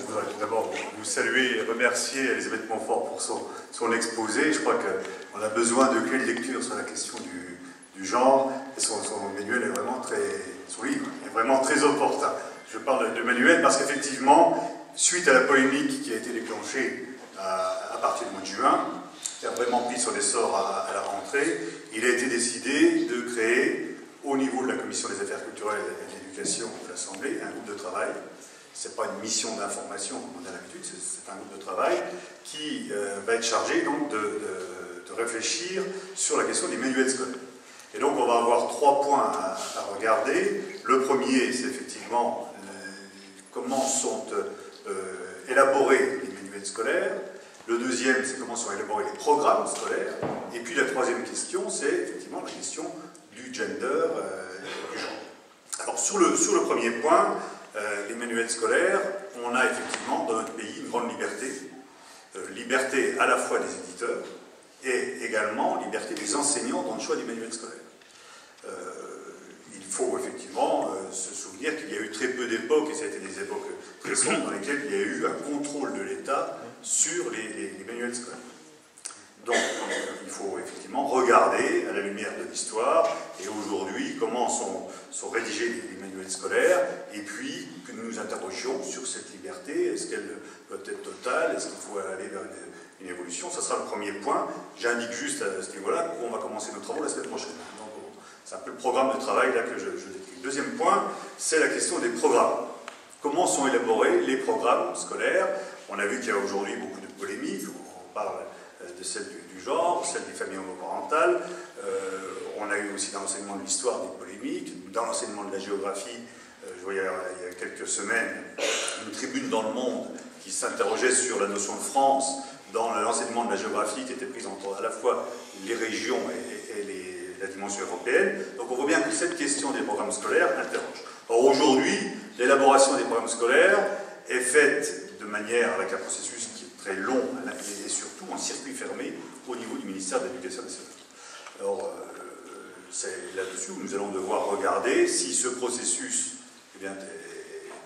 voudrais tout d'abord vous saluer et remercier Elisabeth Montfort pour son exposé. Je crois qu'on a besoin de clés de lecture sur la question du genre, et son manuel est vraiment son livre est vraiment très opportun. Je parle de manuel parce qu'effectivement, suite à la polémique qui a été déclenchée à partir du mois de juin, qui a vraiment pris son essor à la rentrée, il a été décidé de créer, au niveau de la Commission des affaires culturelles et de l'éducation de l'Assemblée, un groupe de travail. Ce n'est pas une mission d'information comme on a l'habitude, c'est un groupe de travail qui va être chargé donc de réfléchir sur la question des manuels scolaires. Et donc on va avoir 3 points à regarder. Le premier, c'est effectivement comment sont élaborés les manuels scolaires. Le deuxième, c'est comment sont élaborés les programmes scolaires. Et puis la troisième question, c'est effectivement la question du gender, du genre. Alors sur le premier point, les manuels scolaires, on a effectivement dans notre pays une grande liberté. Liberté à la fois des éditeurs et également liberté des enseignants dans le choix des manuels scolaires. Il faut effectivement se souvenir qu'il y a eu très peu d'époques, et ça a été des époques très sombres, dans lesquelles il y a eu un contrôle de l'État sur les manuels scolaires. Donc il faut effectivement regarder à la lumière de l'histoire et aujourd'hui comment sont rédigés les manuels scolaires, et puis que nous nous interrogions sur cette liberté. Est-ce qu'elle doit être totale? Est-ce qu'il faut aller vers une évolution? Ça sera le premier point. J'indique juste à ce niveau-là qu'on va commencer nos travaux la semaine prochaine. Donc c'est un peu le programme de travail là que je décris. Le deuxième point, c'est la question des programmes. Comment sont élaborés les programmes scolaires? On a vu qu'il y a aujourd'hui beaucoup de polémiques. On parle de celle du genre, celle des familles homoparentales. On a eu aussi dans l'enseignement de l'histoire des polémiques. Dans l'enseignement de la géographie, je voyais il y a quelques semaines une tribune dans Le Monde qui s'interrogeait sur la notion de France dans l'enseignement de la géographie, qui était prise entre à la fois les régions et la dimension européenne. Donc on voit bien que cette question des programmes scolaires interroge. Or aujourd'hui, l'élaboration des programmes scolaires est faite de manière avec un processus qui est très long et surtout en circuit fermé au niveau du ministère de l'Éducation nationale. Alors c'est là-dessus où nous allons devoir regarder si ce processus est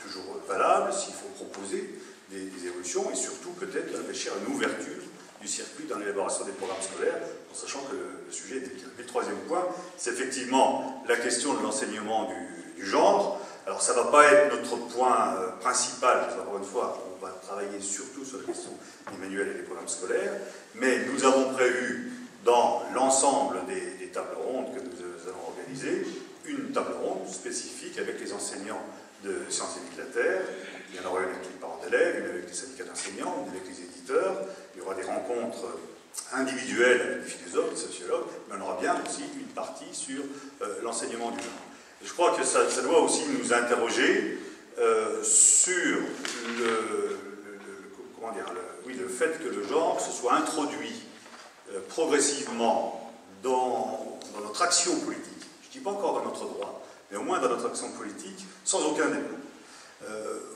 toujours valable, s'il faut proposer des évolutions et surtout peut-être réfléchir à une ouverture du circuit dans l'élaboration des programmes scolaires, en sachant que le sujet est délicat. Et le troisième point, c'est effectivement la question de l'enseignement du genre. Alors ça ne va pas être notre point principal, encore une fois, on va travailler surtout sur la question des manuels et des programmes scolaires, mais nous avons prévu dans l'ensemble des tables rondes que nous allons organiser, une table ronde spécifique avec les enseignants de sciences et de la Terre. Il y en aura une avec les parents d'élèves, une avec les syndicats d'enseignants, une avec les éditeurs. Il y aura des rencontres individuelles avec des philosophes, des sociologues, mais on aura bien aussi une partie sur l'enseignement du genre. Et je crois que ça doit aussi nous interroger sur le fait que le genre se soit introduit progressivement dans notre action politique. Je ne dis pas encore dans notre droit, mais au moins dans notre action politique, sans aucun débat.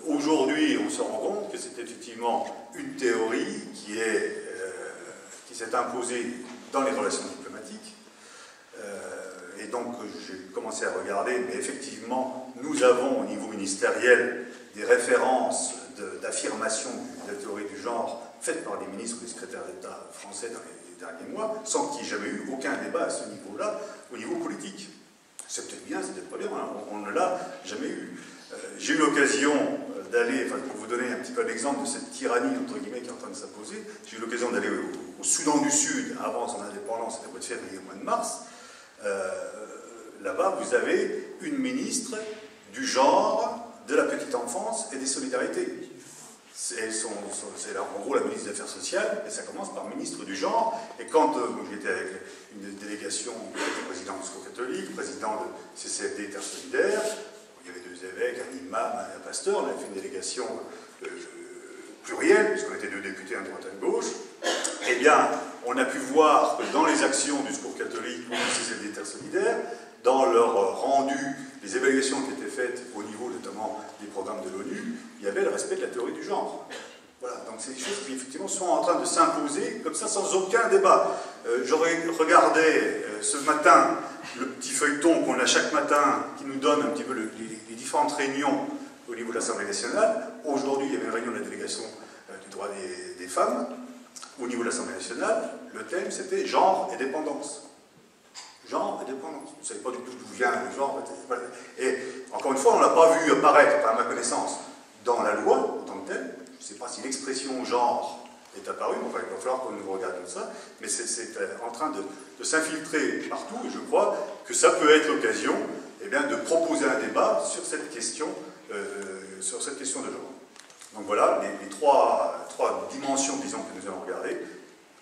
Aujourd'hui, on se rend compte que c'est effectivement une théorie qui s'est imposée dans les relations diplomatiques. Et donc, j'ai commencé à regarder, mais effectivement, nous avons au niveau ministériel des références d'affirmation de la théorie du genre faites par les ministres ou les secrétaires d'État français dans les derniers mois, sans qu'il n'y ait jamais eu aucun débat à ce niveau-là, au niveau politique. C'est peut-être bien, c'est peut-être pas bien, on ne l'a jamais eu. J'ai eu l'occasion d'aller, pour vous donner un petit peu l'exemple de cette tyrannie, entre guillemets, qui est en train de s'imposer, j'ai eu l'occasion d'aller au Soudan du Sud, avant son indépendance, c'était au mois de février, au mois de mars. Là-bas, vous avez une ministre du genre, de la petite enfance et des solidarités. C'est en gros la ministre des Affaires sociales, et ça commence par ministre du genre. Et quand j'étais avec une délégation du président du Secours catholique, président de CCFD Terre Solidaire, il y avait 2 évêques, un imam, un pasteur, on avait fait une délégation plurielle, puisqu'on était 2 députés, un de droite, un de gauche. Eh bien, on a pu voir que dans les actions du Secours catholique ou du CCFD Terre Solidaire, dans leur rendu, les évaluations qui étaient faites au niveau notamment des programmes de l'ONU, il y avait le respect de la théorie du genre. Voilà, donc c'est des choses qui effectivement sont en train de s'imposer comme ça sans aucun débat. J'aurais regardé ce matin le petit feuilleton qu'on a chaque matin qui nous donne un petit peu les différentes réunions au niveau de l'Assemblée nationale. Aujourd'hui, il y avait une réunion de la délégation du droit des femmes. Au niveau de l'Assemblée nationale, le thème c'était genre et dépendance. Genre et dépendance. Vous ne savez pas du tout d'où vient le genre. Et encore une fois, on ne l'a pas vu apparaître, à ma connaissance, dans la loi en tant que telle. Je ne sais pas si l'expression genre est apparue, mais enfin, il va falloir qu'on nous regarde comme ça. Mais c'est en train de s'infiltrer partout, et je crois que ça peut être l'occasion de proposer un débat sur cette question de genre. Donc voilà les trois dimensions, disons, que nous allons regarder,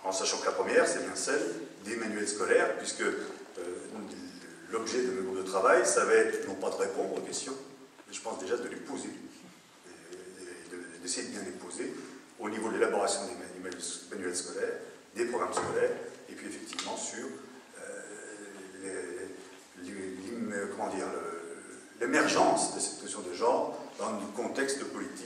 en sachant que la première, c'est bien celle des manuels scolaires, puisque l'objet de mes groupes de travail, ça va être non pas de répondre aux questions, mais je pense déjà de les poser, d'essayer de bien les poser au niveau de l'élaboration des manuels scolaires, des programmes scolaires, et puis effectivement sur l'émergence de cette notion de genre dans le contexte politique